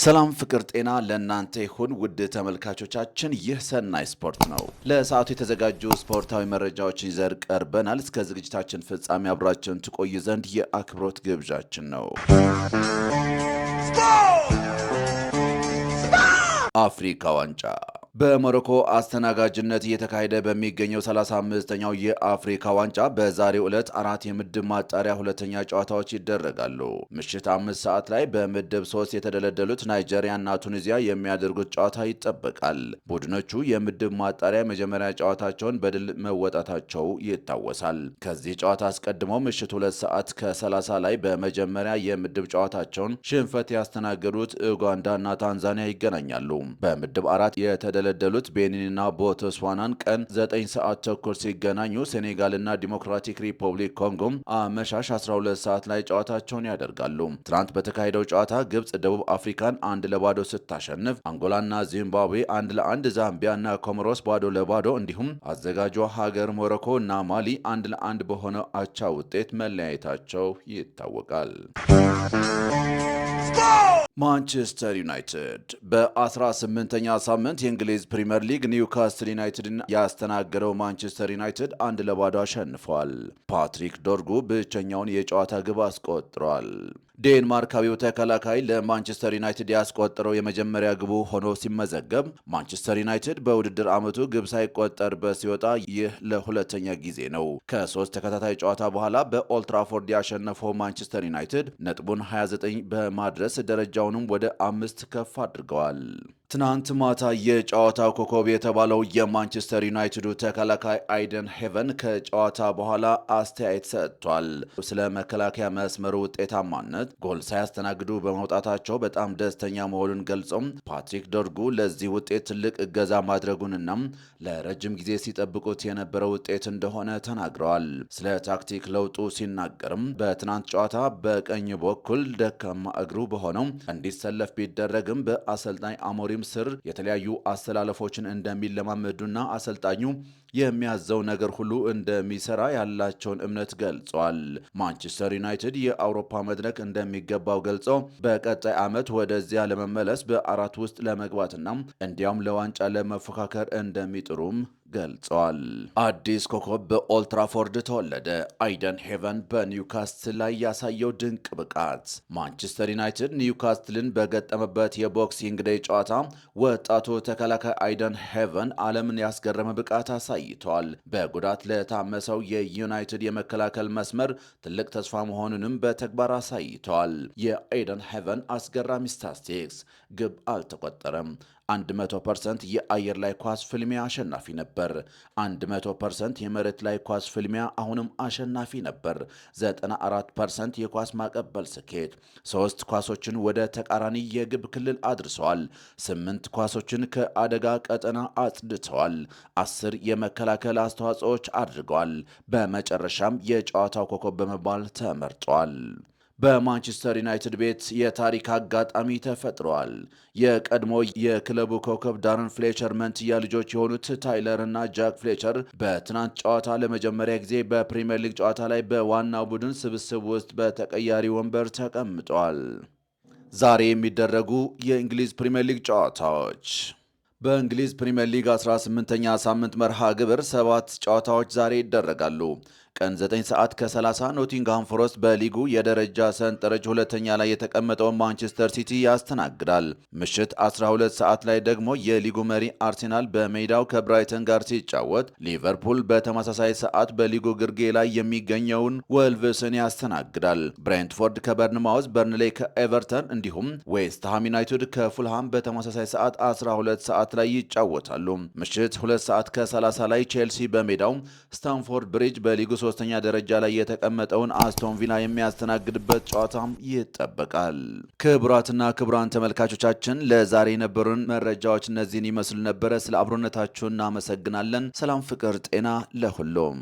ሰላም ፍቅር ጤና ለእናንተ ይሁን ውድ ተመልካቾቻችን፣ ይህ ሰናይ ስፖርት ነው። ለሰዓቱ የተዘጋጁ ስፖርታዊ መረጃዎችን ይዘን ቀርበናል። እስከ ዝግጅታችን ፍጻሜ አብራችሁን ትቆዩ ዘንድ የአክብሮት ግብዣችን ነው። አፍሪካ ዋንጫ በሞሮኮ አስተናጋጅነት እየተካሄደ በሚገኘው 35ኛው የአፍሪካ ዋንጫ በዛሬው ዕለት 4 የምድብ ማጣሪያ ሁለተኛ ጨዋታዎች ይደረጋሉ። ምሽት 5 ሰዓት ላይ በምድብ 3 የተደለደሉት ናይጄሪያና ቱኒዚያ የሚያደርጉት ጨዋታ ይጠበቃል። ቡድኖቹ የምድብ ማጣሪያ መጀመሪያ ጨዋታቸውን በድል መወጣታቸው ይታወሳል። ከዚህ ጨዋታ አስቀድሞ ምሽት 2 ሰዓት ከ30 ላይ በመጀመሪያ የምድብ ጨዋታቸውን ሽንፈት ያስተናገዱት ኡጋንዳና ታንዛኒያ ይገናኛሉ። በምድብ 4 የተደለደሉት ቤኒንና ቦትስዋናን ቀን 9 ሰዓት ተኩል ሲገናኙ፣ ሴኔጋልና ዲሞክራቲክ ሪፐብሊክ ኮንጎም አመሻሽ 12 ሰዓት ላይ ጨዋታቸውን ያደርጋሉ። ትናንት በተካሄደው ጨዋታ ግብጽ ደቡብ አፍሪካን 1-0 ስታሸንፍ፣ አንጎላና ዚምባብዌ 1-1፣ ዛምቢያና ኮሞሮስ 0-0 እንዲሁም አዘጋጇ ሀገር ሞሮኮ እና ማሊ 1-1 በሆነ አቻ ውጤት መለያየታቸው ይታወቃል። ማንቸስተር ዩናይትድ በ18ኛ ሳምንት የእንግሊዝ ፕሪምየር ሊግ ኒውካስትል ዩናይትድን ያስተናገደው ማንቸስተር ዩናይትድ 1-0 አሸንፏል። ፓትሪክ ዶርጉ ብቸኛውን የጨዋታ ግብ አስቆጥሯል። ዴንማርካዊው ተከላካይ ለማንቸስተር ዩናይትድ ያስቆጠረው የመጀመሪያ ግቡ ሆኖ ሲመዘገብ፣ ማንቸስተር ዩናይትድ በውድድር ዓመቱ ግብ ሳይቆጠርበት ሲወጣ ይህ ለሁለተኛ ጊዜ ነው። ከ3 ተከታታይ ጨዋታ በኋላ በኦልትራፎርድ ያሸነፈው ማንቸስተር ዩናይትድ ነጥቡን 29 በማድረስ ደረጃውንም ወደ 5 ከፍ አድርገዋል። ትናንት ማታ የጨዋታው ኮከብ የተባለው የማንቸስተር ዩናይትዱ ተከላካይ አይደን ሄቨን ከጨዋታ በኋላ አስተያየት ሰጥቷል። ስለ መከላከያ መስመሩ ውጤታማነት ጎል ሳያስተናግዱ በመውጣታቸው በጣም ደስተኛ መሆኑን ገልጾም ፓትሪክ ዶርጉ ለዚህ ውጤት ትልቅ እገዛ ማድረጉንና ለረጅም ጊዜ ሲጠብቁት የነበረው ውጤት እንደሆነ ተናግረዋል። ስለ ታክቲክ ለውጡ ሲናገርም በትናንት ጨዋታ በቀኝ በኩል ደካማ እግሩ በሆነው እንዲሰለፍ ቢደረግም በአሰልጣኝ አሞሪ ስር የተለያዩ አስተላለፎችን እንደሚለማመዱና አሰልጣኙ የሚያዘው ነገር ሁሉ እንደሚሰራ ያላቸውን እምነት ገልጿል። ማንቸስተር ዩናይትድ የአውሮፓ መድረክ እንደሚገባው ገልጾ በቀጣይ ዓመት ወደዚያ ለመመለስ በአራት ውስጥ ለመግባትና እንዲያውም ለዋንጫ ለመፎካከር እንደሚጥሩም ገልጸዋል። አዲስ ኮከብ በኦልትራፎርድ ተወለደ። አይደን ሄቨን በኒውካስትል ላይ ያሳየው ድንቅ ብቃት። ማንቸስተር ዩናይትድ ኒውካስትልን በገጠመበት የቦክሲንግ ዴይ ጨዋታ ወጣቱ ተከላካይ አይደን ሄቨን ዓለምን ያስገረመ ብቃት አሳይቷል። በጉዳት ለታመሰው የዩናይትድ የመከላከል መስመር ትልቅ ተስፋ መሆኑንም በተግባር አሳይቷል። የአይደን ሄቨን አስገራሚ ስታቲስቲክስ፣ ግብ አልተቆጠረም። 100% የአየር ላይ ኳስ ፍልሚያ አሸናፊ ነበር። 100% የመሬት ላይ ኳስ ፍልሚያ አሁንም አሸናፊ ነበር። 94% የኳስ ማቀበል ስኬት፣ 3 ኳሶችን ወደ ተቃራኒ የግብ ክልል አድርሰዋል። 8 ኳሶችን ከአደጋ ቀጠና አጽድተዋል። 10 የመከላከል አስተዋጽኦች አድርገዋል። በመጨረሻም የጨዋታው ኮከብ በመባል ተመርጧል። በማንቸስተር ዩናይትድ ቤት የታሪክ አጋጣሚ ተፈጥሯል። የቀድሞ የክለቡ ኮከብ ዳረን ፍሌቸር መንትያ ልጆች የሆኑት ታይለር እና ጃክ ፍሌቸር በትናንት ጨዋታ ለመጀመሪያ ጊዜ በፕሪምየር ሊግ ጨዋታ ላይ በዋናው ቡድን ስብስብ ውስጥ በተቀያሪ ወንበር ተቀምጠዋል። ዛሬ የሚደረጉ የእንግሊዝ ፕሪምየር ሊግ ጨዋታዎች። በእንግሊዝ ፕሪምየር ሊግ 18ኛ ሳምንት መርሃ ግብር 7 ጨዋታዎች ዛሬ ይደረጋሉ። ቀን 9 ሰዓት ከ30 ኖቲንግሃም ፎረስት በሊጉ የደረጃ ሰንጠረዥ ሁለተኛ ላይ የተቀመጠውን ማንቸስተር ሲቲ ያስተናግዳል። ምሽት 12 ሰዓት ላይ ደግሞ የሊጉ መሪ አርሴናል በሜዳው ከብራይተን ጋር ሲጫወት፣ ሊቨርፑል በተመሳሳይ ሰዓት በሊጉ ግርጌ ላይ የሚገኘውን ወልቭስን ያስተናግዳል። ብሬንትፎርድ ከበርንማውዝ፣ በርንሌይ ከኤቨርተን እንዲሁም ዌስትሃም ዩናይትድ ከፉልሃም በተመሳሳይ ሰዓት 12 ሰዓት ላይ ይጫወታሉ። ምሽት 2 ሰዓት ከ30 ላይ ቼልሲ በሜዳው ስታንፎርድ ብሪጅ በሊጉ ሶስተኛ ደረጃ ላይ የተቀመጠውን አስቶን ቪላ የሚያስተናግድበት ጨዋታም ይጠበቃል። ክቡራትና ክቡራን ተመልካቾቻችን ለዛሬ የነበሩን መረጃዎች እነዚህን ይመስሉ ነበረ። ስለ አብሮነታችሁ እናመሰግናለን። ሰላም፣ ፍቅር፣ ጤና ለሁሉም